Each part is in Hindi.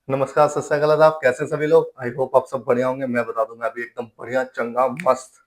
नमस्कार, सत श्री अकाल आदाब, कैसे हैं सभी लोग? आई होप आप सब बढ़िया होंगे। मैं बता दूँ मैं भी एकदम बढ़िया, चंगा, मस्त।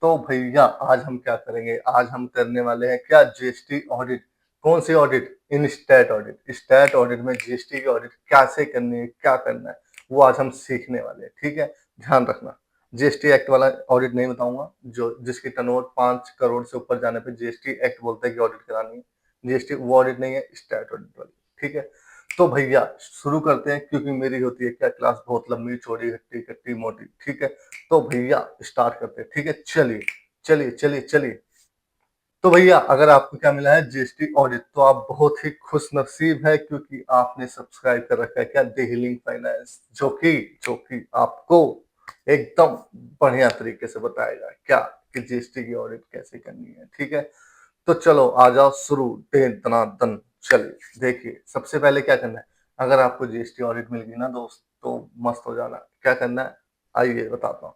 तो भैया आज हम क्या करेंगे? आज हम करने वाले हैं क्या जीएसटी ऑडिट। कौन-सी ऑडिट? इन स्टैट ऑडिट। स्टैट ऑडिट में जीएसटी की ऑडिट कैसे करनी है, क्या करना है, वो आज हम सीखने वाले हैं, ठीक है? ध्यान रखना, जीएसटी एक्ट वाला ऑडिट नहीं बताऊँगा, जो जिसकी टर्नओवर 5 करोड़ से ऊपर जाने पे जीएसटी एक्ट बोलता है कि ऑडिट करानी है। जीएसटी वो ऑडिट नहीं है, स्टैट ऑडिट वाली, ठीक है? तो भैया शुरू करते हैं क्योंकि मेरी होती है क्या क्लास बहुत लंबी चौड़ी खट्टी खट्टी मोटी, ठीक है? तो भैया स्टार्ट करते हैं, ठीक है? चलिए चलिए चलिए चलिए। तो भैया अगर आपको क्या मिला है जीएसटी ऑडिट, तो आप बहुत ही खुश नसीब है क्योंकि आपने सब्सक्राइब कर रखा है क्या दी लिंक फाइनेंस, जो कि आपको एकदम बढ़िया तरीके से बताएगा क्या कि जीएसटी की ऑडिट कैसे करनी है, ठीक है? तो चलो आ जाओ शुरू, दे दनादन। चलिए देखिए, सबसे पहले क्या करना है, अगर आपको जीएसटी ऑडिट मिल गई ना दोस्त, तो मस्त हो जाना। क्या करना है, आइए बताता हूँ।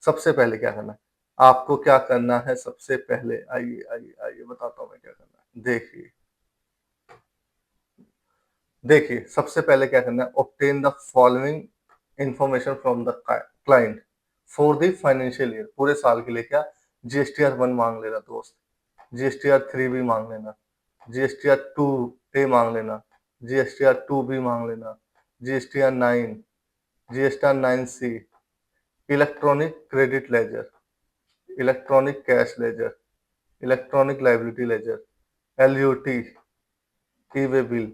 सबसे पहले क्या करना है, आपको क्या करना है सबसे पहले, आइए आइए आइए बताता हूँ मैं क्या करना है। देखिए देखिए सबसे पहले क्या करना है, obtain the following information from the client for the financial year. पूरे साल के लिए क्या जीएसटीआर 1 मांग लेना दोस्त, जीएसटीआर 3 भी मांग लेना, जीएसटीआर 2 ए मांग लेना, जीएसटीआर 2 बी मांग लेना, GSTR 9, GSTR 9 C, electronic credit ledger, electronic cash ledger, electronic liability ledger, LUT, e way bill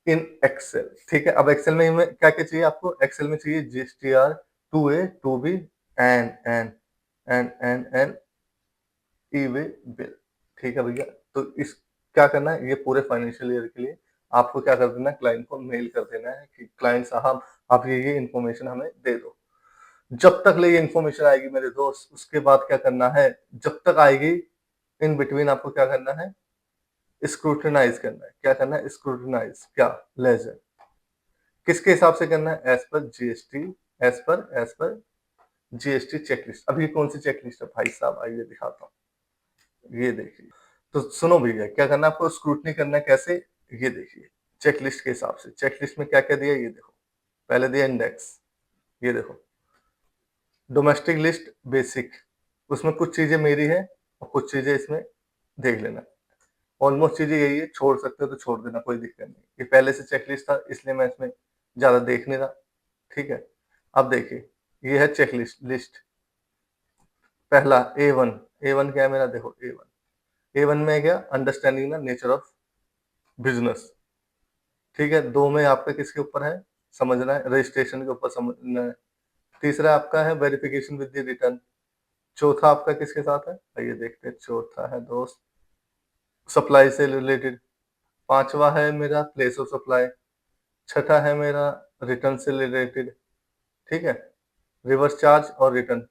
in Excel, ठीक है? अब एक्सेल में क्या क्या चाहिए आपको? एक्सेल में चाहिए GSTR 2 A 2 B and e way bill, ठीक है भैया? तो इस क्या करना है, ये पूरे फाइनेंशियल ईयर के लिए आपको क्या कर देना है, क्लाइंट को मेल कर देना है कि क्लाइंट साहब आप ये इन्फॉर्मेशन हमें दे दो। जब तक ले ये इन्फॉर्मेशन आएगी मेरे दोस्त, उसके बाद क्या करना है, जब तक आएगी इन बिटवीन आपको क्या करना है, स्क्रूटिनाइज करना है। क्या करना है? स्क्रूटिनाइज क्या? लेजर। किसके हिसाब से करना है? As per GST, as per GST checklist. अभी कौन सी चेकलिस्ट है भाई साहब, आइए दिखाता हूँ। ये देखिए, तो सुनो भैया क्या करना है आपको, स्क्रूटनी करना है कैसे, ये देखिए। चेकलिस्ट के हिसाब से, चेकलिस्ट में क्या क्या दिया ये देखो। पहले दिया इंडेक्स, ये देखो। डोमेस्टिक लिस्ट बेसिक, उसमें कुछ चीजें मेरी है और कुछ चीजें इसमें देख लेना। ऑलमोस्ट चीजें यही है, छोड़ सकते हो तो छोड़ देना, कोई दिक्कत नहीं। ये पहले से चेकलिस्ट था इसलिए मैं इसमें ज्यादा देख नहीं रहा, ठीक है? अब देखिए, ये है चेकलिस्ट लिस्ट। पहला ए वन क्या है मेरा, देखो ए वन में है क्या, understanding the nature of business, ठीक है? दो में आपका किसके ऊपर है, समझना है, रजिस्ट्रेशन के ऊपर समझना है। तीसरा आपका है वेरिफिकेशन विद द रिटर्न। चौथा आपका किसके साथ है, आइए देखते हैं। चौथा है दोस्त सप्लाई से रिलेटेड। पांचवा है मेरा प्लेस ऑफ सप्लाई। छठा है मेरा रिटर्न से रिलेटेड, ठीक है? रिवर्स चार्ज और रिटर्न।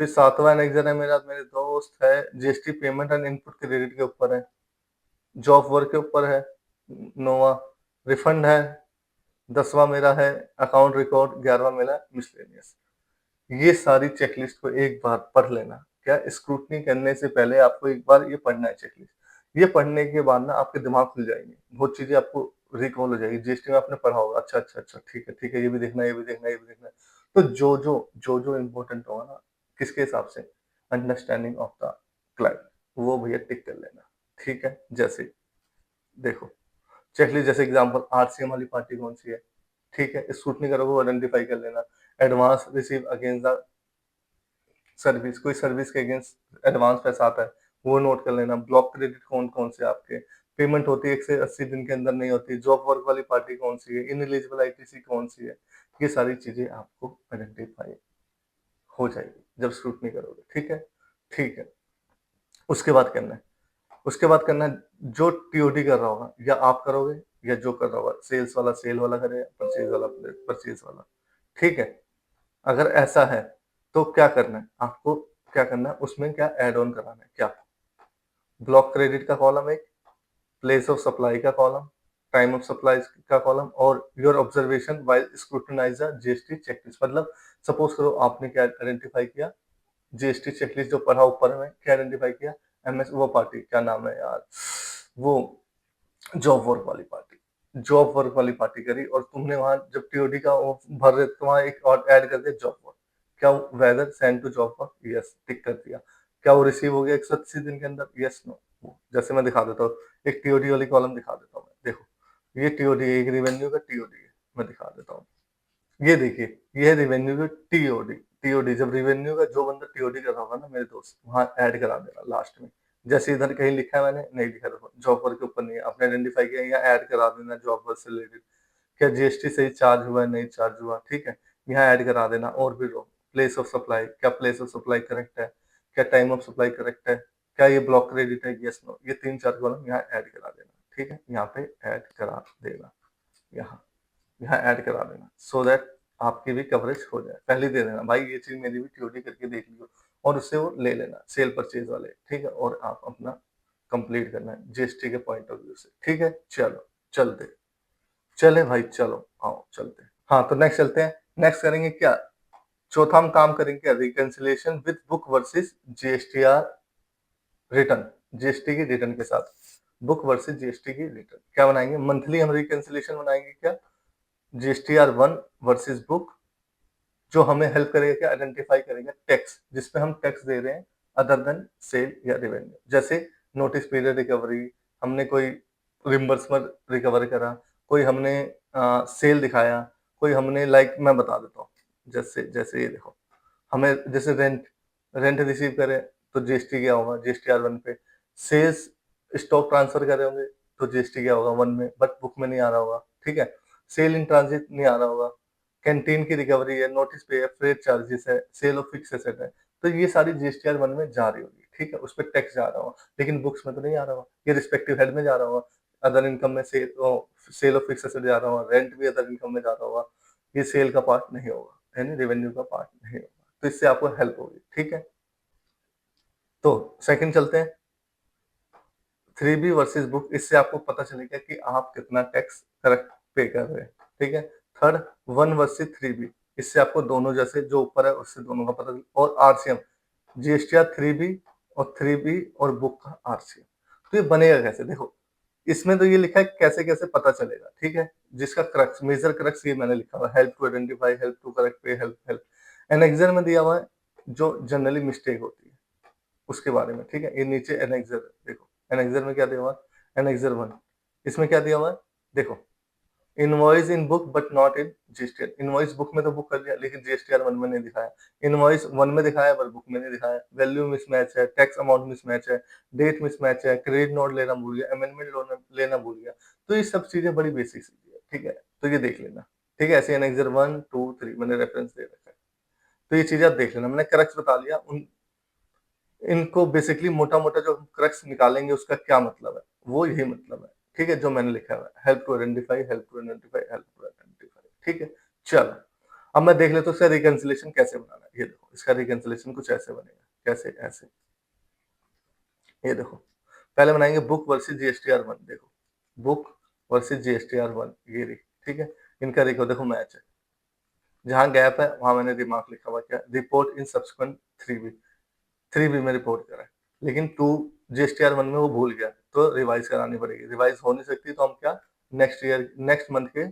फिर सातवां एनेक्सर है मेरा मेरे दोस्त है GST payment and input credit के ऊपर है। जॉब वर्क के ऊपर है नौवां। रिफंड है 10वां मेरा है। अकाउंट रिकॉर्ड 11वां मेरा मिसलेनियस। ये सारी चेकलिस्ट को एक बार पढ़ लेना। क्या स्क्रूटनी करने से पहले आपको एक बार ये पढ़ना है चेकलिस्ट। ये पढ़ने के बाद ना आपके दिमाग खुल जाएंगे, बहुत चीजें आपको रिकॉल हो जाएगी। जीएसटी में आपने पढ़ा होगा, अच्छा अच्छा अच्छा, ठीक है, ये भी देखना है, ये भी देखना है, ये भी देखना है। तो जो इम्पोर्टेंट होगा ना, किसके हिसाब से, अंडरस्टैंडिंग ऑफ द क्लाइंट, वो भैया टिक कर लेना, ठीक है? जैसे देखो चेकलिस्ट, जैसे एग्जांपल आरसीएम वाली पार्टी कौन सी है, ठीक है? स्क्रूटनी करोगे वो आइडेंटिफाई कर लेना। Advance receive against the service, कोई सर्विस के अगेंस्ट एडवांस पैसा आता है वो नोट कर लेना। ब्लॉक क्रेडिट कौन कौन से आपके पेमेंट होती है 1 से 80 दिन के अंदर नहीं होती। जॉब वर्क वाली पार्टी कौन सी है, इनएलिजिबल आईटीसी कौन सी है। ये सारी चीजें आपको आइडेंटिफाई हो जाएगी जब स्क्रूटनी करोगे, ठीक है? ठीक है, उसके बाद करना है, उसके बाद करना है, जो टीओडी कर रहा होगा या आप करोगे या जो कर रहा होगा, सेल्स वाला सेल वाला करेगा, परचेज वाला परचेज वाला, ठीक है? अगर ऐसा है तो क्या करना है आपको, क्या करना है उसमें, क्या ऐड ऑन कराना है, क्या ब्लॉक क्रेडिट का कॉलम एक, प्लेस ऑफ सप्लाई का कॉलम, टाइम ऑफ सप्लाई का कॉलम, और your observation while scrutinise the GST checklist. मतलब सपोज करो आपने क्या आइडेंटिफाई किया, जीएसटी चेकलिस्ट जो पढ़ा ऊपर में, क्या आइडेंटिफाई किया, एमएस वो पार्टी क्या नाम है यार, वो जॉब वर्क वाली पार्टी, जॉब वर्क वाली पार्टी करी और तुमने वहाँ जब टीओडी का वो भर रहे तो वहाँ एक और ऐड कर दिया जॉब वर्क। क्या whether send to job work? Yes, tick कर दिया। क्या वो रिसीव हो गया 180 दिन के अंदर? Yes, no. जैसे मैं दिखा देता हूँ, एक टीओडी वाली कॉलम दिखा देता हूँ मैं। देखो, ये टीओडी है, एक रेवेन्यू का टीओडी है। मैं दिखा देता हूँ। ये देखिए, ये है रेवेन्यू का टीओडी। टीओडी जब रेवेन्यू का जो बंदा टीओडी कर रहा होगा ना मेरे दोस्त, वहाँ ऐड करा देना लास्ट में। जैसे इधर कहीं लिखा है मैंने, नहीं लिखा देखो, जॉब वर्क के ऊपर नहीं है, आपने आइडेंटिफाई किया, यहाँ ऐड करा देना जॉब वर्क से रिलेटेड। क्या जीएसटी सही चार्ज हुआ है, नहीं चार्ज हुआ, ठीक है? यहाँ ऐड करा देना। और भी लो, प्लेस ऑफ सप्लाई, क्या प्लेस ऑफ सप्लाई करेक्ट है? क्या टाइम ऑफ सप्लाई करेक्ट है? क्या ये ब्लॉक क्रेडिट है? Yes, no. ये 3-4 कॉलम यहाँ ऐड करा देना, ठीक है? यहाँ पे ऐड करा देना, यहाँ यहाँ ऐड करा देना, सो दैट आपकी भी कवरेज हो जाए। पहले दे देना भाई, ये चीज मेरी भी टीओडी करके देख लियो, और उससे वो ले लेना सेल परचेज वाले, ठीक है? और आप अपना कंप्लीट करना है जीएसटी के पॉइंट ऑफ व्यू से, ठीक है? चलो, चलते, चले भाई, चलो आओ चलते हैं। हाँ, तो नेक्स्ट चलते हैं। नेक्स्ट करेंगे क्या? चौथा हम काम करेंगे क्या? Reconciliation with book versus GSTR return. GST की रिटर्न के साथ बुक वर्सेस जीएसटी की रिटर्न क्या बनाएंगे? मंथली हम रिकंसिलिएशन बनाएंगे क्या? जीएसटीआर 1 वर्सेस बुक, जो हमें हेल्प करेगा क्या? आइडेंटिफाई करेगा टैक्स, जिसपे हम टैक्स दे रहे हैं अदर देन सेल या रेवेन्यू। जैसे नोटिस पीरियड रिकवरी, हमने कोई रिम्बर्समेंट रिकवर करा, कोई हमने सेल दिखाया, कोई हमने लाइक मैं बता देता हूँ, जैसे जैसे ये देखो, हमें जैसे रेंट रेंट रिसीव करे तो जीएसटी क्या होगा? जीएसटीआर 1 पे। सेल्स स्टॉक ट्रांसफर करे होंगे तो जीएसटी क्या होगा? 1 में, बट बुक में नहीं आ रहा होगा, ठीक है? सेल इन ट्रांजिट नहीं आ रहा होगा, कैंटीन की रिकवरी है, नोटिस पे है, फ्रेट चार्जेस है, सेल ऑफ फिक्स एसेट है, तो ये सारी जीएसटीआर 1 में जा रही होगी, ठीक है? उस पे टैक्स जा रहा होगा, लेकिन बुक्स में तो नहीं आ रहा होगा, ये रिस्पेक्टिव हेड में जा रहा होगा। अदर इनकम में सेल ऑफ फिक्स एसेट जा रहा होगा, रेंट भी अदर इनकम में जा रहा होगा, ये सेल का पार्ट नहीं होगा, यानी रेवेन्यू का पार्ट नहीं होगा। तो इससे आपको हेल्प होगी, ठीक है? तो सेकंड चलते हैं, 3B वर्सेस बुक। इससे आपको पता चलेगा कि आप कितना टैक्स करेक्ट पे कर रहे हैं, ठीक है? थर्ड, 1 वर्सेस 3B, इससे आपको दोनों जैसे जो ऊपर है उससे दोनों का पता चले। और आरसीएम, जीएसटीआर 3B और 3B और बुक का आरसीएम। तो ये बनेगा कैसे? देखो, इसमें तो ये लिखा है कैसे कैसे पता चलेगा, ठीक है? जिसका क्रक्स, मेजर क्रक्स ये मैंने लिखा हुआ है, help to identify, help to correct pay, help help. Annexure में दिया हुआ है जो जनरली मिस्टेक होती है उसके बारे में, ठीक है? ये नीचे एनेक्सर है, देखो एनेक्सर में क्या दिया हुआ है? एनेक्सर 1, इसमें क्या दिया हुआ है? देखो, invoice in book but not in GSTR. Invoice book में तो बुक कर लिया, लेकिन जीएसटीआर 1 में नहीं दिखाया। इनवॉइस 1 में दिखाया पर बुक में नहीं दिखाया। वैल्यू मिसमैच है, टैक्स अमाउंट मिसमैच है, डेट मिसमैच है, क्रेडिट नोट लेना भूल गया, अमेंडमेंट लेना भूल गया। तो ये सब चीजें बड़ी बेसिक चीजें है, ठीक है? तो ये देख लेना, ठीक है? ऐसे एनेक्सर 1, 2, 3 मैंने रेफरेंस दे रखा है, तो ये चीजें आप देख लेना। मैंने क्रक्स बता दिया उन, इनको बेसिकली मोटा-मोटा जो क्रक्स निकालेंगे उसका क्या मतलब है, वो यही मतलब है, ठीक है? जो मैंने लिखा हुआ है, help to identify, help to identify, help to identify, ठीक है? चलो, अब मैं देख लेता हूँ इसका रिकंसिलिएशन कैसे बनाना है। ये देखो, इसका रिकंसिलिएशन कुछ ऐसे बनेगा, कैसे? ऐसे, ये देखो, पहले बनाएंगे बुक वर्सेस जीएसटीआर 1। देखो, बुक वर्सेस जीएसटीआर 1, ये रही, ठीक है? इनका देखो मैच है, जहाँ गैप है वहां मैंने रिमार्क लिखा हुआ, क्या? Report in subsequent 3B, 3B में रिपोर्ट करा है, लेकिन 2 जीएसटीआर 1 में वो भूल गया, तो रिवाइज करानी पड़ेगी। रिवाइज हो नहीं सकती तो हम क्या, नेक्स्ट मंथ के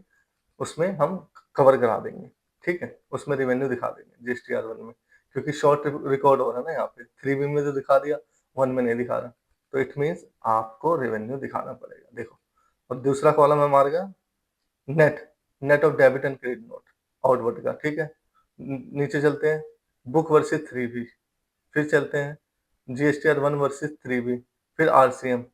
उसमें हम कवर करा देंगे, ठीक है? उसमें रेवेन्यू दिखा देंगे जीएसटीआर 1 में, क्योंकि शॉर्ट रिकॉर्ड हो रहा है ना यहाँ पे। 3B में तो दिखा दिया, 1 में नहीं दिखा रहा, तो इट मीन्स आपको रेवेन्यू दिखाना पड़ेगा। देखो, और दूसरा कॉलम है हमारे का net, net of debit and credit note outward का, ठीक है? नीचे चलते हैं, बुक वर्सेस 3B, फिर चलते हैं जीएसटीआर 1 वर्सेस 3B, फिर आरसीएम।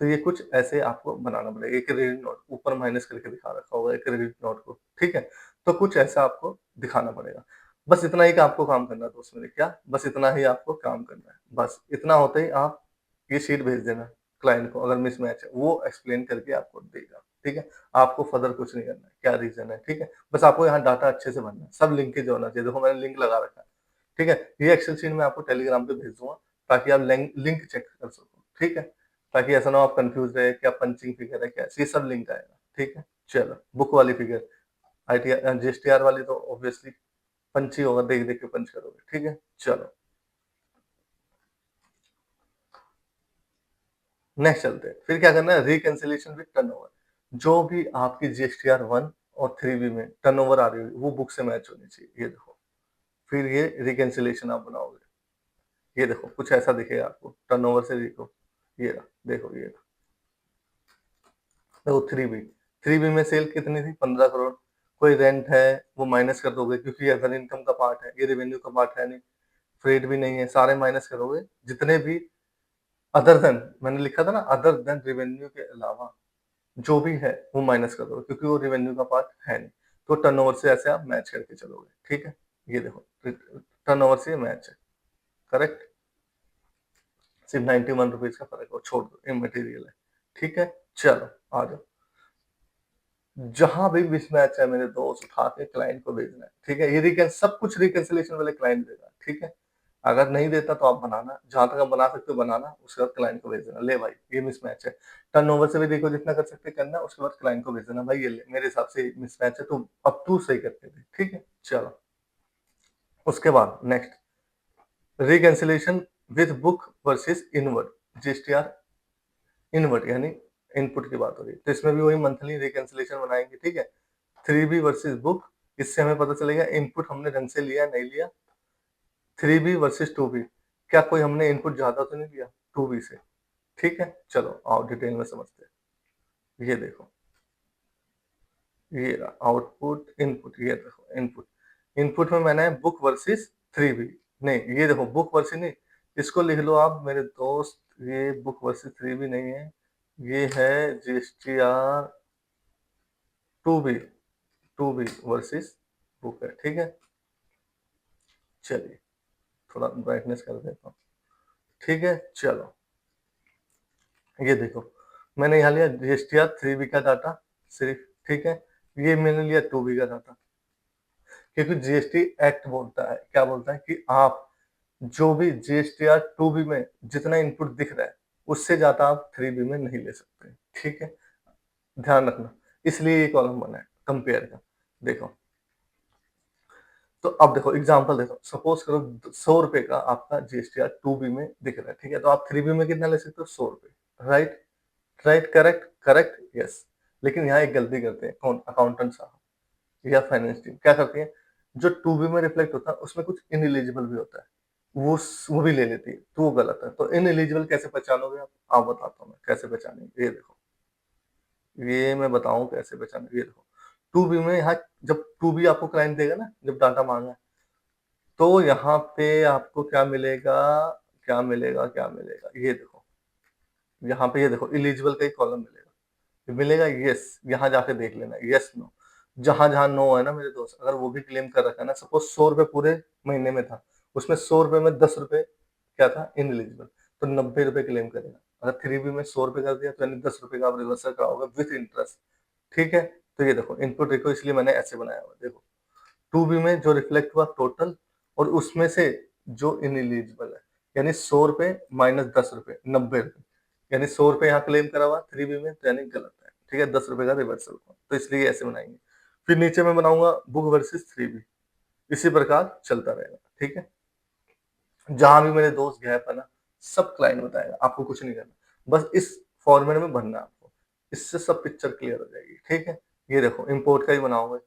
तो ये कुछ ऐसे आपको बनाना पड़ेगा। एक क्रेडिट नोट ऊपर माइनस करके दिखा रखा होगा एक क्रेडिट नोट को, ठीक है? तो कुछ ऐसा आपको दिखाना पड़ेगा। बस इतना ही का आपको काम करना है दोस्त मेरे, क्या? बस इतना ही आपको काम करना है। बस इतना होते ही आप ये शीट भेज देना क्लाइंट को, अगर मिसमैच है वो एक्सप्लेन करके आपको देगा, ठीक है? आपको फर्दर कुछ नहीं करना है, क्या रीजन है, ठीक है? बस आपको यहाँ डाटा अच्छे से भरना है, सब लिंकेज होना चाहिए। देखो मैंने लिंक लगा रखा है, ठीक है? ये एक्सेल शीट मैं आपको टेलीग्राम पे भेज दूंगा, ताकि आप लिंक चेक कर सको, ठीक है? ताकि ऐसा ना हो आप कंफ्यूज रहे क्या पंचिंग फिगर है क्या, ये सब लिंक आएगा, ठीक है? चलो, बुक वाली फिगर, आईटीआर जीएसटीआर वाली तो ऑब्वियसली पंच ही होगा, देख देख के पंच करोगे, ठीक है? चलो, नेक्स्ट चलते हैं। फिर क्या करना है? Reconciliation with turnover. जो भी आपकी जीएसटीआर 1 और 3B में टर्नओवर आ रही होगी, वो बुक से मैच होनी चाहिए। ये देखो, फिर ये रिकैंसिलेशन आप बनाओगे। ये देखो, कुछ ऐसा दिखेगा आपको, टर्नओवर से देखो, ये रहा, देखो ये रहा। देखो 3B, 3B में सेल कितनी थी? 15 करोड़। कोई रेंट है, वो माइनस कर दोगे क्योंकि ये अदर इनकम का पार्ट है, ये रेवेन्यू का पार्ट है नहीं, फ्रेट भी नहीं है, सारे माइनस करोगे। जितने भी अदर देन, मैंने लिखा था ना, अदर देन रेवेन्यू के अलावा जो भी है वो माइनस कर दोगे क्योंकि वो रेवेन्यू का पार्ट है नहीं। तो टर्नओवर से ऐसे आप मैच करके चलोगे, ठीक है? ये देखो, टर्नओवर से मैच है, करेक्ट? सिर्फ 91 रुपीज का फर्क हो, छोड़ दो, इमटेरियल है, ठीक है? चलो आ जाओ। जहां भी मिसमैच है मेरे दोस्त, उठा के क्लाइंट को भेजना है, ठीक है? ये सब कुछ रिकैंसिलेशन वाले क्लाइंट देगा, ठीक है? अगर नहीं देता तो आप बनाना, जहां तक आप बना सकते हो बनाना, उसके बाद क्लाइंट को भेज देना, ले भाई ये मिसमैच है। टर्नओवर से भी देखो जितना कर सकते करना, उसके बाद क्लाइंट को भेज देना, भाई ये ले, मेरे हिसाब से मिसमैच है, तो अब तू सही करके दे, ठीक है? चलो, उसके बाद next, reconciliation with book versus inward GSTR inward, यानी इनपुट की बात हो रही है, तो इसमें भी वही मंथली रिकैंसिलेशन बनाएंगे, ठीक है? 3B वर्सेस बुक, इससे हमें पता चलेगा इनपुट हमने ढंग से लिया नहीं लिया। 3B वर्सेस 2B, क्या कोई हमने इनपुट ज्यादा तो नहीं लिया 2B से? ठीक है, चलो आओ डिटेल में समझते हैं। ये देखो, ये आउटपुट इनपुट, ये देखो इनपुट, इनपुट में मैंने बुक वर्सेस 3B, नहीं ये देखो बुक वर्सेस नहीं, इसको लिख लो आप मेरे दोस्त, ये बुक वर्सेस 3B नहीं है, ये है GSTR 2B, 2B versus book है, ठीक है? चलिए थोड़ा ब्राइटनेस कर देता हूँ, ठीक है? चलो, ये देखो, मैंने यहाँ लिया जीएसटीआर 3B का डाटा सिर्फ, ठीक है? ये मैंने लिया 2B का डाटा, क्योंकि जीएसटी एक्ट बोलता है, क्या बोलता है कि आप जो भी जीएसटीआर 2B में जितना इनपुट दिख रहा है, उससे ज्यादा आप 3B में नहीं ले सकते, ठीक है? ध्यान रखना, इसलिए ये कॉलम बना है कंपेयर का। देखो, तो अब देखो एग्जांपल देखो, सपोज करो 100 रुपए का आपका जीएसटीआर 2B में दिख रहा है, ठीक है? तो आप 3B में कितना ले सकते हो? 100 रुपए, right? Right, correct, correct, yes. लेकिन यहाँ एक गलती करते हैं, कौन? अकाउंटेंट साहब या फाइनेंस टीम क्या करती है, जो 2B में रिफ्लेक्ट होता है उसमें कुछ इनएलिजिबल भी होता है, वो भी ले लेती है, तो वो गलत है। तो इनएलिजिबल कैसे पहचानोगे आप बताता हूँ मैं कैसे पहचानेंगे। ये देखो, ये मैं बताऊं कैसे पहचानेंगे। ये देखो, 2B में यहाँ जब 2B आपको क्लाइंट देगा ना, जब डाटा मांगा, तो यहाँ पे आपको क्या मिलेगा, क्या मिलेगा, क्या मिलेगा? ये देखो, यहाँ पे ये देखो इलिजिबल का ही कॉलम मिलेगा, मिलेगा, यस। यहाँ जाके देख लेना, यस नो, जहां जहां नो है ना मेरे दोस्त, अगर वो भी क्लेम कर रखा है ना, सपोज 100 रुपए पूरे महीने में था, उसमें 100 रुपए में 10 रुपए क्या था? इनएलिजिबल, तो 90 रुपए क्लेम करेगा। अगर 3B में 100 रुपए कर दिया तो यानी 10 रुपए का आप रिवर्सल कराओगे विथ इंटरेस्ट, ठीक है? तो ये देखो इनपुट देखो, इसलिए मैंने ऐसे बनाया हुआ, देखो 2B में जो रिफ्लेक्ट हुआ टोटल, और उसमें से जो इनएलिजिबल है, यानी 100 रुपए माइनस 10 रुपए, 90 रुपए, यानी 100 रुपए यहाँ क्लेम करा हुआ 3B में, तो यानी गलत है, ठीक है? 10 रुपए का रिवर्सल हुआ, तो इसलिए ऐसे बनाएंगे। फिर नीचे में बनाऊंगा बुक वर्सेस 3B, इसी प्रकार चलता रहेगा, ठीक है? जहां भी मेरे दोस्त गैप है ना, सब क्लाइंट बताएगा, आपको कुछ नहीं करना, बस इस फॉर्मेट में भरना है आपको, इससे सब पिक्चर क्लियर हो जाएगी, ठीक है? ये देखो इम्पोर्ट का ही बनाओगे,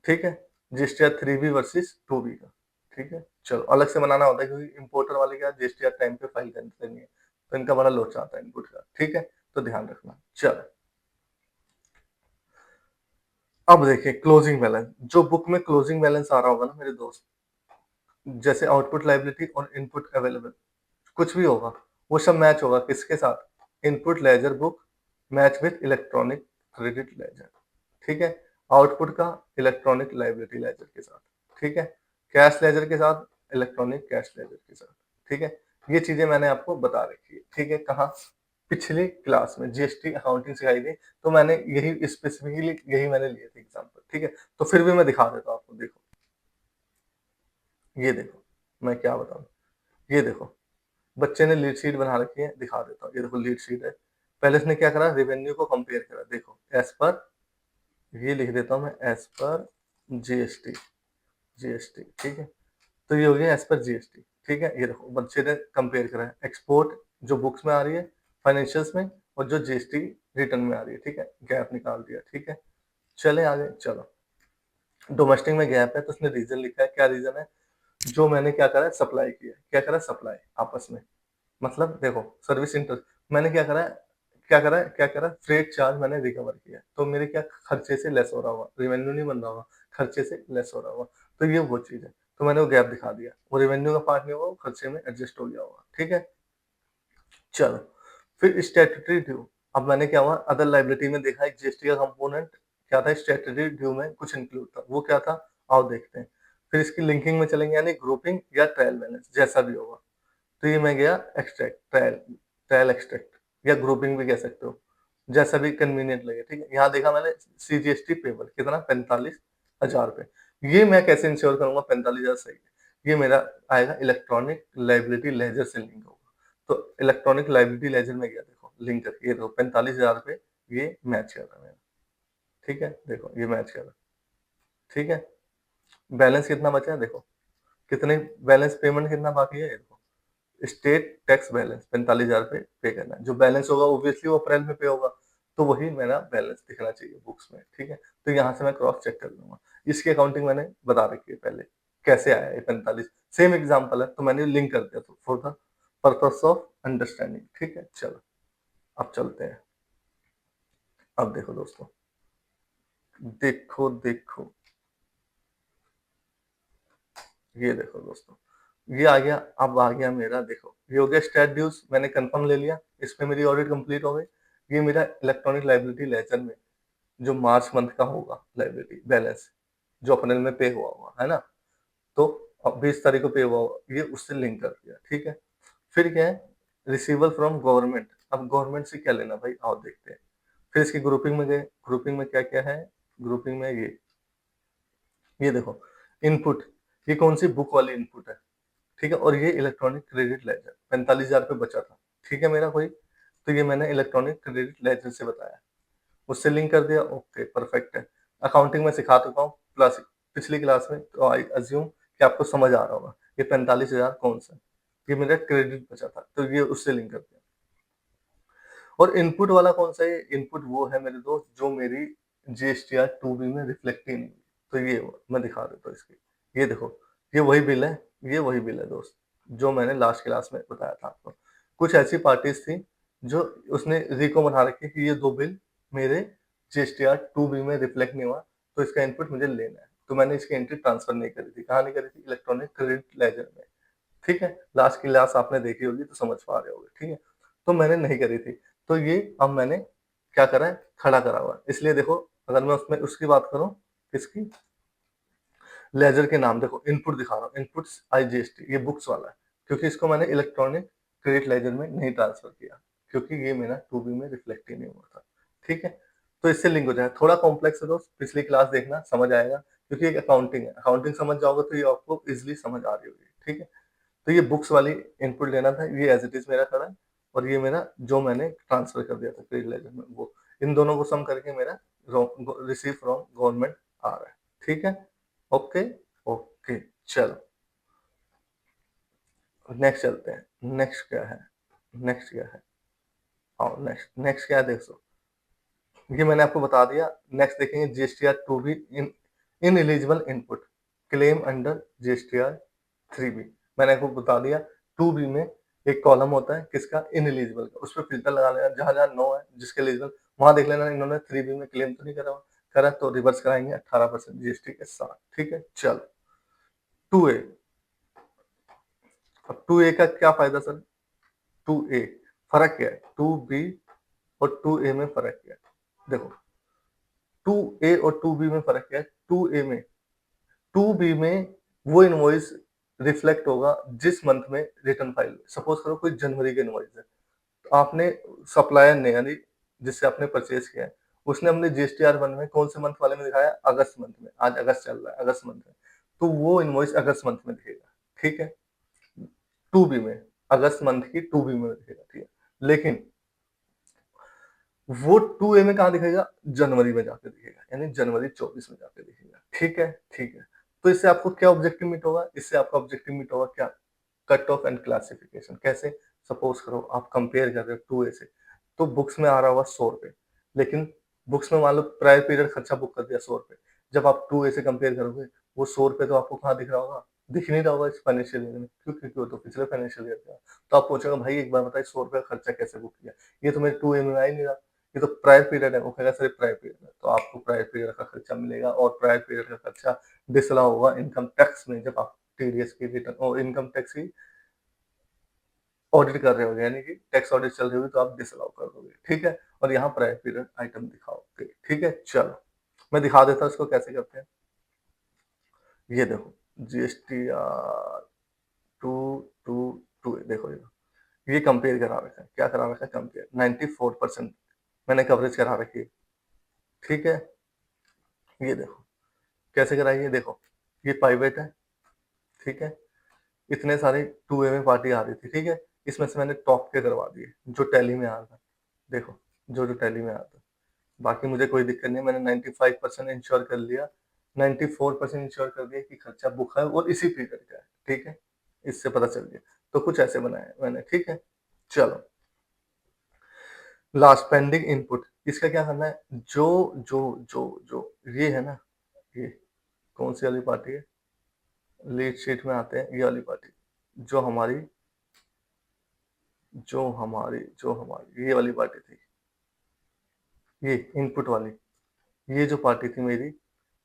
ठीक है? जीएसटीआर 3B वर्सेस 2B का, ठीक है? चलो, अलग से बनाना होता है क्योंकि इंपोर्टर वाले क्या जीएसटीआर टाइम पे फाइल करते नहीं है, तो इनका बड़ा लोचा आता है इनपुट का, ठीक है? तो ध्यान रखना। चलो, अब देखिए क्लोजिंग बैलेंस, जो बुक में क्लोजिंग बैलेंस आ रहा होगा ना मेरे दोस्त, जैसे आउटपुट लाइबिलिटी और इनपुट अवेलेबल, कुछ भी होगा, वो सब मैच होगा किसके साथ? Input laser book match with electronic credit laser, ठीक है? आउटपुट का इलेक्ट्रॉनिक लाइबिलिटी लेजर के साथ, ठीक है? कैश लेजर के साथ, इलेक्ट्रॉनिक कैश लेजर के साथ, ठीक है? ये चीजें मैंने आपको बता रखी है, ठीक है? कहाँ? पिछली क्लास में जीएसटी अकाउंटिंग सिखाई थी, तो मैंने यही स्पेसिफिकली यही मैंने लिए थे एग्जाम्पल, ठीक है? तो फिर भी मैं दिखा देता हूँ आपको, देखो, ये देखो, मैं क्या बताऊँ, ये देखो, बच्चे ने लीड शीट बना रखी है, दिखा देता हूँ, ये देखो लीड शीट है। पहले इसने क्या करा, रेवेन्यू को कंपेयर करा, देखो एज पर, ये लिख देता हूँ मैं, एज पर जीएसटी, जीएसटी, ठीक है? तो ये हो गया एज पर जीएसटी, ठीक है? ये देखो बच्चे ने कंपेयर करा है एक्सपोर्ट जो बुक्स में आ रही है फाइनेंशियल्स में, और जो जीएसटी रिटर्न में आ रही है, ठीक है? गैप निकाल दिया, ठीक है? चलें आगे, चलो। डोमेस्टिक में गैप है तो उसने रीज़न लिखा है, क्या रीज़न है? जो मैंने क्या करा है सप्लाई किया है। क्या करा? सप्लाई आपस में। मतलब देखो सर्विस इंटर मैंने क्या करा फ्रेट चार्ज मैंने रिकवर किया। तो मेरे क्या खर्चे से लेस हो रहा होगा, रेवेन्यू नहीं बन रहा होगा, खर्चे से लेस हो रहा होगा। तो ये वो चीज़ है। तो मैंने वो गैप दिखा दिया। वो रेवेन्यू का पार्ट नहीं होगा, वो खर्चे में एडजस्ट हो गया होगा। ठीक है? चलो, फिर स्टैट्यूटरी ड्यू। अब मैंने क्या हुआ अदर लायबिलिटी में देखा एक जीएसटी का कंपोनेंट क्या था स्टैट्यूटरी ड्यू में कुछ इंक्लूड था। वो क्या था? आओ देखते हैं। फिर इसकी लिंकिंग में चलेंगे यानी ग्रुपिंग या ट्रायल बैलेंस जैसा भी होगा। तो ये मैं गया एक्सट्रैक्ट ट्रायल ट्रायल एक्सट्रैक्ट या ग्रुपिंग भी कह सकते हो, जैसा भी कन्वीनियंट लगे, ठीक है? यहाँ देखा मैंने सीजीएसटी पेबल कितना 45,000 रुपए। ये मैं कैसे इंश्योर करूँगा 45,000 सही है? ये मेरा आएगा इलेक्ट्रॉनिक लायबिलिटी लेजर से लिंक होगा। तो इलेक्ट्रॉनिक लायबिलिटी लेजर में गया देखो लिंक करके ये देखो 45,000 रुपए ये मैच कर रहा है मेरा, ठीक है? देखो ये मैच कर रहा है, ठीक है? बैलेंस कितना बचा है देखो, कितने बैलेंस पेमेंट कितना बाकी है ये देखो। स्टेट टैक्स बैलेंस 45,000 रुपए पे करना है। जो बैलेंस होगा ऑब्वियसली वो अप्रैल में पे होगा, तो वही मेरा बैलेंस दिखना चाहिए बुक्स में, ठीक है? तो यहाँ से मैं क्रॉस चेक कर लूँगा। इसकी अकाउंटिंग मैंने बता रखी है पहले, कैसे आया ये 45 सेम एग्ज़ाम्पल है, तो मैंने लिंक कर दिया तो for the purpose of understanding, ठीक है? चलो, अब चलते हैं। अब देखो दोस्तों, देखो, ये देखो दोस्तों, ये आ गया। अब आ गया मेरा देखो, ये हो गया स्टैट ड्यूज़ मैंने कन्फर्म ले लिया, इसमें मेरी ऑडिट कंप्लीट हो गई। ये मेरा इलेक्ट्रॉनिक लायबिलिटी लेजर में जो मार्च मंथ का होगा लायबिलिटी बैलेंस, जो अप्रैल में पे हुआ होगा, है ना? तो अब 20 तारीख को पे हुआ होगा, ये उससे लिंक कर दिया, ठीक है? फिर क्या है? Receivable from government. अब गवर्नमेंट से क्या लेना भाई आओ देखते हैं। फिर इसकी ग्रुपिंग में गए, ग्रुपिंग में क्या-क्या है? ग्रुपिंग में ये देखो इनपुट, ये कौन-सी बुक वाली इनपुट है? ठीक है? और ये इलेक्ट्रॉनिक क्रेडिट लेजर 45,000 रुपए बचा था, ठीक है मेरा कोई? तो ये मैंने इलेक्ट्रॉनिक क्रेडिट लेजर से बताया, उससे लिंक कर दिया, ओके परफेक्ट है। अकाउंटिंग में सिखा चुका हूँ प्लस पिछली क्लास में, तो आई अज़्यूम कि आपको समझ आ रहा होगा। ये 45,000 कौन-सा है? ये मेरा क्रेडिट बचा था, तो ये उससे लिंक कर दिया। और इनपुट वाला कौन-सा है? इनपुट वो है मेरे दोस्त जो मेरी जीएसटीआर 2B में रिफ्लेक्ट ही नहीं हुई। तो ये हुआ, मैं दिखा देता हूँ इसकी। ये देखो, ये वही बिल है, ये वही बिल है दोस्त, जो मैंने लास्ट क्लास में बताया था आपको। कुछ ऐसी पार्टीज़ थी जो उसने रिको बना रखी है कि ये 2 बिल मेरे जीएसटीआर 2B में रिफ्लेक्ट नहीं हुआ, तो इसका इनपुट मुझे लेना है। तो मैंने इसकी एंट्री ट्रांसफर नहीं करी थी। कहाँ नहीं करी थी? इलेक्ट्रॉनिक क्रेडिट लेजर में। ठीक है? लास्ट क्लास आपने देखी होगी तो समझ पा रहे होगे, ठीक है? तो मैंने नहीं करी थी। तो ये अब मैंने क्या करा है? खड़ा करा हुआ है। इसलिए देखो अगर मैं उसमें उसकी बात करूँ, किसकी? लेजर के नाम देखो इनपुट दिखा रहा हूँ, इनपुट्स आईजीएसटी ये बुक्स वाला है। क्योंकि इसको मैंने इलेक्ट्रॉनिक क्रेडिट लेजर में नहीं ट्रांसफर किया, क्योंकि ये मेरा 2B में रिफ्लेक्ट ही नहीं हुआ था। ठीक है? तो इससे लिंक हो जाएगा। थोड़ा कॉम्प्लेक्स है दोस्त, पिछली क्लास देखना समझ आएगा, क्योंकि एक अकाउंटिंग है। अकाउंटिंग समझ जाओगे तो ये आपको ईज़िली समझ आ रही होगी। ठीक है? तो ये बुक्स वाली इनपुट लेना था, ये एज़ इट इज़ मेरा खड़ा है और ये मेरा जो मैंने ट्रांसफर कर दिया था क्रेडिट लेजर में वो। इन दोनों को सम करके मेरा रिसीव फ्रॉम गवर्नमेंट आ रहा है। ठीक है? ओके, ओके चलो नेक्स्ट चलते हैं। नेक्स्ट क्या है? नेक्स्ट क्या है? आओ नेक्स्ट, नेक्स्ट क्या है देखो। ये मैंने आपको बता दिया। नेक्स्ट देखेंगे GSTR 2B in ineligible input claim under GSTR 3B। मैंने आपको बता दिया 2B में एक कॉलम होता है किसका? इनएलिजिबल का। उसपे फ़िल्टर लगा लेना जहाँ-जहाँ नो है जिसके एलिजिबल वहाँ देख लेना इन्होंने 3B में क्लेम तो नहीं करा हुआ। करा तो रिवर्स कराएँगे 18% जीएसटी के साथ। ठीक है? चलो 2A। अब 2A का क्या फ़ायदा सर? 2A फ़र्क क्या है? 2B और 2A में फ़र्क क्या है? देखो 2A और 2B में फ़र्क क्या है? 2A में 2B में वो इनवॉइस रिफ्लेक्ट होगा जिस मंथ में रिटर्न फाइल हुई। सपोज़ करो कोई जनवरी की इनवॉइस है, तो आपने सप्लायर ने यानी जिससे आपने परचेज़ किया है, उसने अपने जीएसटीआर 1 में कौन से मंथ वाले में दिखाया? अगस्त मंथ में। आज अगस्त चल रहा है, अगस्त मंथ में। तो वो इनवॉइस अगस्त मंथ में दिखेगा, ठीक है? 2B में, अगस्त मंथ की 2B में दिखेगा, ठीक है? लेकिन वो 2A में कहाँ दिखेगा? जनवरी में जाके दिखेगा, यानी जनवरी 24 में जाके दिखेगा। ठीक है? ठीक है। तो इससे आपको क्या ऑब्जेक्टिव मीट होगा? इससे आपका ऑब्जेक्टिव मीट होगा क्या? Cut off and classification. कैसे? सपोज़ करो आप कंपेयर कर रहे हो 2A से, तो बुक्स में आ रहा होगा ₹100 लेकिन बुक्स में मान लो प्रायर पीरियड खर्चा बुक कर दिया ₹100, जब आप 2A से कंपेयर करोगे, वो ₹100 तो आपको कहाँ दिख रहा होगा? दिख नहीं रहा होगा इस फाइनेंशियल ईयर में। क्यों? क्योंकि वो तो पिछले फाइनेंशियल ईयर का है। तो आप पूछोगे भाई एक बार बताइए ₹100 का खर्चा कैसे बुक किया? ये तो मेरे 2A में आ ही नहीं रहा। ये तो प्रायर पीरियड है। वो कहेगा सर ये प्रायर पीरियड है। तो आपको प्रायर पीरियड का खर्चा मिलेगा और प्रायर पीरियड का खर्चा डिसअलाउ होगा इनकम टैक्स में, जब आप टीडीएस की रिटर्न और इनकम टैक्स की ऑडिट कर रहे होगे, यानी कि टैक्स ऑडिट चल रही होगी तो आप डिसअलाउ कर दोगे, ठीक है? और यहाँ प्रायर पीरियड आइटम दिखाओगे, ठीक है? चलो, मैं दिखा देता हूँ इसको कैसे करते हैं। ये देखो जीएसटी टू टू टू देखो ये कंपेयर करा रखा है। क्या करा रखा है? कंपेयर 94% मैंने कवरेज करा रखी है, ठीक है? ये देखो कैसे कराई है, देखो ये पाइवेट है, ठीक है? इतने सारे 2A में पार्टी आ रही थी, ठीक है? इसमें से मैंने टॉप के करवा दिए जो टैली में आ रहा था, देखो जो टैली में आ रहा था। बाकी मुझे कोई दिक्कत नहीं है, मैंने 95% इंश्योर कर लिया, 94% इंश्योर कर दिया कि खर्चा बुक है और इसी पीरियड का है, ठीक है? इससे पता चल गया। तो कुछ ऐसे बनाया है मैंने, ठीक है? चलो, लास्ट पेंडिंग इनपुट, इसका क्या करना है? जो जो जो जो ये है ना, ये कौन सी वाली पार्टी है? लीड शीट में आते हैं ये वाली पार्टी, जो हमारी ये वाली पार्टी थी, ये इनपुट वाली, ये जो पार्टी थी मेरी,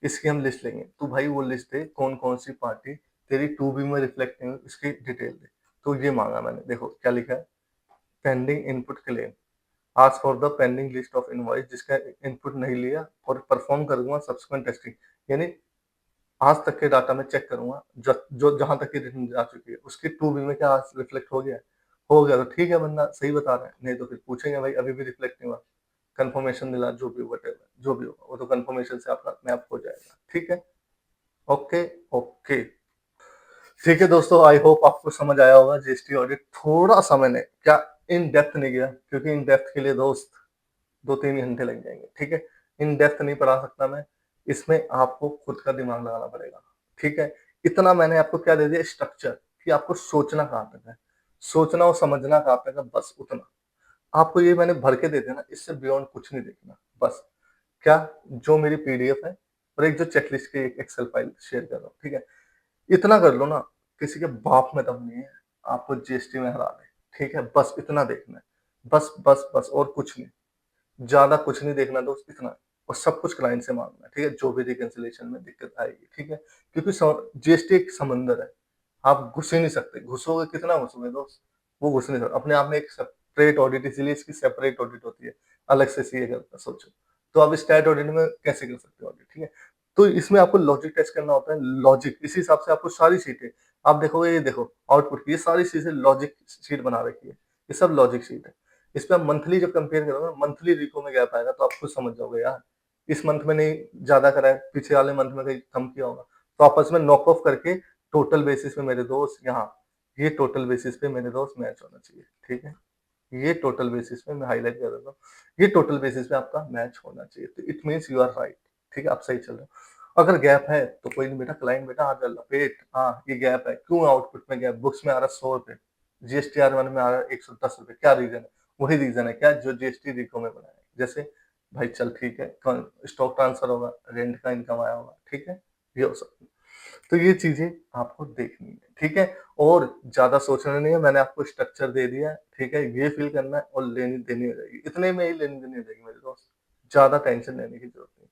इसकी हम लिस्ट लेंगे। तो भाई वो लिस्ट है कौन-कौन सी पार्टी तेरी 2B में रिफ्लेक्ट नहीं हुई, इसकी डिटेल दे। तो ये माँगा मैंने, देखो क्या लिखा है? Pending input claim, ask for the pending list of invoice जिसका इनपुट नहीं लिया और परफॉर्म करूँगा सब्सिक्वेंट टेस्टिंग, यानी आज तक के डाटा में चेक करूँगा, ज जो जहाँ तक की रिटर्न जा चुकी है, उसकी 2B में क्या रिफ्लेक्ट हो गया है? हो गया तो ठीक है, बंदा सही बता रहा है, नहीं तो फिर पूछेंगे भाई अभी भी रिफ्लेक्ट नहीं हुआ, कन्फर्मेशन मिला, जो भी व्हाटएवर जो भी होगा, वो तो कन्फर्मेशन से आपका मैप हो जाएगा, ठीक है? Okay, okay. ठीक है दोस्तों, आई होप आपको समझ आया होगा जीएसटी ऑडिट। थोड़ा-सा मैंने क्या इन डेप्थ नहीं गया, क्योंकि इन डेप्थ के लिए दोस्त 2-3 घंटे लग जाएँगे, ठीक है? इन डेप्थ नहीं पढ़ा सकता मैं, इसमें आपको खुद का दिमाग लगाना पड़ेगा, ठीक है? इतना मैंने आपको क्या दे दिया स्ट्रक्चर, कि आपको सोचना कहाँ तक है, सोचना और समझना कहाँ तक है, बस उतना। आपको ये मैंने भर के दे दिया ना, इससे बियॉन्ड कुछ नहीं देखना, बस। क्या? जो मेरी पीडीएफ है और एक जो चेकलिस्ट की एक एक्सेल फाइल शेयर कर रहा हूँ, ठीक है? इतना कर लो ना, किसी के बाप में दम नहीं है, आपको जीएसटी में हरा दे, ठीक है? बस इतना देखना है। बस, बस, बस और कुछ नहीं। ज़्यादा कुछ नहीं देखना दोस्त, इतना। और सब कुछ क्लाइंट से माँगना है, ठीक है? जो भी रिकन्सिलिएशन में दिक्कत आएगी, ठीक है? क्योंकि जीएसटी एक समंदर है, आप घुस ही नहीं सकते, घुसोगे कितना घुसोगे दोस्त? वो घुस नहीं सकते। अपने आप में एक सेपरेट ऑडिट, इसीलिए इसकी सेपरेट ऑडिट होती है, अलग से सीए करता है, सोचो। तो आप स्टैट ऑडिट में कैसे कर सकते हो ऑडिट, ठीक है? तो इसमें आपको लॉजिक टेस्ट करना होता है, लॉजिक, इसी हिसाब से आपको सारी शीटें आप देखोगे, ये देखो आउटपुट की ये सारी चीज़ें लॉजिक शीट बना रखी है, ये सब लॉजिक शीट है। इस पे आप मंथली जब कंपेयर करोगे ना, मंथली रिको में गैप आएगा तो आप खुद समझ जाओगे यार, इस मंथ में नहीं ज़्यादा करा है, पीछे वाले मंथ में कहीं कम किया होगा। तो आपस में नॉक ऑफ करके टोटल बेसिस पे मेरे दोस्त यहाँ, ये टोटल बेसिस पे मेरे दोस्त मैच होना चाहिए, ठीक है? ये टोटल बेसिस पे मैं हाइलाइट कर देता हूँ, ये टोटल बेसिस पे आपका मैच होना चाहिए। तो it means you are right, ठीक है? आप सही चल रहे हो। अगर गैप है तो कोई नहीं बेटा, क्लाइंट बेटा आ जा लपेट, हाँ, ये गैप है, क्यों आउटपुट में गैप? बुक्स में आ रहा है ₹100, जीएसटीआर1 में आ रहा है ₹110, क्या रीज़न है? वही रीज़न है क्या जो जीएसटी रिको में बनाया है। जैसे भाई चल ठीक है, स्टॉक ट्रांसफर होगा, रेंट का इनकम आया होगा, ठीक है? ये हो सकता है। तो ये चीज़ें आपको देखनी है, ठीक है? और ज़्यादा सोचना नहीं है, मैंने आपको स्ट्रक्चर दे दिया है, ठीक है? ये फ़िल करना है और लेनी-देनी हो जाएगी। इतने में ही लेनी-देनी हो जाएगी मेरे दोस्त, ज़्यादा टेंशन लेने की ज़रूरत नहीं।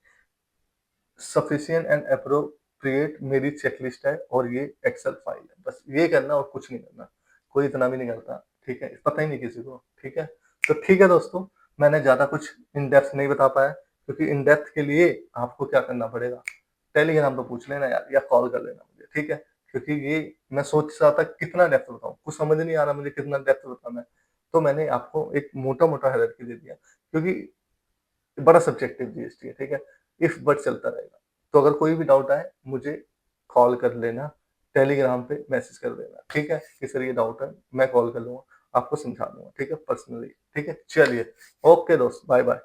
सफिशिएंट एंड एप्रोप्रिएट मेरी चेकलिस्ट है और ये एक्सेल फाइल है, बस ये करना और कुछ नहीं करना। कोई इतना भी नहीं करता, ठीक है? पता ही नहीं किसी को, ठीक है? तो ठीक है दोस्तों, मैंने ज़्यादा कुछ इन डेप्थ नहीं बता पाया, क्योंकि इन डेप्थ के लिए आपको क्या करना पड़ेगा, टेलीग्राम पे पूछ लेना यार, या कॉल कर लेना मुझे, ठीक है? क्योंकि ये मैं सोच रहा था कितना डेप्थ बताऊँ, कुछ समझ नहीं आ रहा मुझे कितना डेप्थ बताना है। तो मैंने आपको एक मोटा-मोटा हायरार्की दे दिया, क्योंकि बड़ा सब्जेक्टिव जीएसटी है, ठीक है? इफ बट चलता रहेगा। तो अगर कोई भी डाउट आए मुझे कॉल कर लेना, टेलीग्राम पे मैसेज कर देना, ठीक है? कि सर ये डाउट है, मैं कॉल कर लूँगा, आपको समझा दूँगा, ठीक है? पर्सनली, ठीक है? चलिए, ओके दोस्त, बाय-बाय।